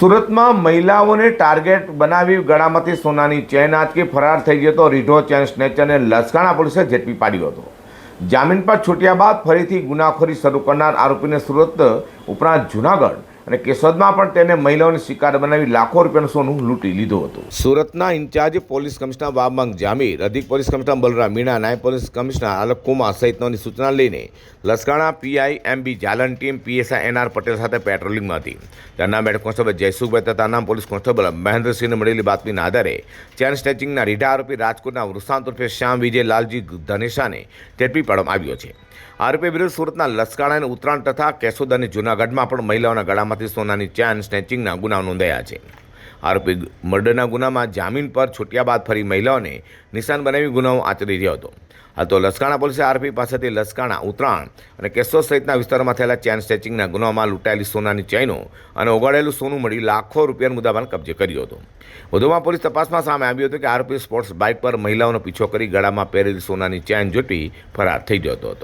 સુરતમાં મહિલાઓને ટાર્ગેટ બનાવી ગળામાંથી સોનાની ચેન આંચકી ફરાર થઈ ગયો તો રીઢો ચેન સ્નેચરને લસકાણા પોલીસે ઝડપી પાડ્યો હતો। જામીન પર છૂટ્યા બાદ ફરીથી ગુનાખોરી શરૂ કરનાર આરોપીને સુરત ઉપરાંત જૂનાગઢ અને કેશોદમાં પણ તેને મહિલાઓને શિકાર બનાવી લાખો રૂપિયાનું સોનું લૂંટી લીધું હતું। સુરતના in charge police commissioner Wabang Jamir, અધિક પોલીસ કમિશનર બલરામ મીણા, નાયબ પોલીસ કમિશનર આલોક કુમાર સહિતની સૂચના લઈને Laskana PI MB Jalan team PSI NR Patel સાથે પેટ્રોલિંગમાં હતી। ત્યાંના હેડ કોન્સ્ટેબલ જયસુખભાઈ તથા નામ પોલીસ કોન્સ્ટેબલ મહેન્દ્રસિંહને મળેલી બાતમીના આધારે ચેન સ્નેચિંગના રીઢા આરોપી રાજકોટના વૃષાંત ઉર્ફે શ્યામ વિજય લાલજી ધનેશાને ઝડપી પાડવામાં આવ્યો છે। આરોપી વિરુદ્ધ સુરતના લસકાણા અને ઉત્તરાયણ તથા કેશોદ અને જૂનાગઢમાં પણ મહિલાઓના ગળામાંથી સોનાની ચેન સ્નેચિંગના ગુનાઓ નોંધાયા છે। આરોપી મર્ડરના ગુનામાં જામીન પર છૂટ્યા બાદ ફરી મહિલાઓને નિશાન બનાવી ગુનાઓ આચરી રહ્યો હતો। હાલ તો લસકાણા પોલીસે આરોપી પાસેથી લસકાણા, ઉત્તરાયણ અને કેશોદ સહિતના વિસ્તારોમાં થયેલા ચેન સ્નેચિંગના ગુનાઓમાં લૂંટાયેલી સોનાની ચેનો અને ઓગાળેલું સોનું મળી લાખો રૂપિયાનો મુદ્દામાલ કબજે કર્યો હતો। વધુમાં પોલીસ તપાસમાં સામે આવ્યું હતું કે આરોપી સ્પોર્ટ્સ બાઇક પર મહિલાઓનો પીછો કરી ગળામાં પહેરેલી સોનાની ચેન ઝૂંટી ફરાર થઈ જતો હતો।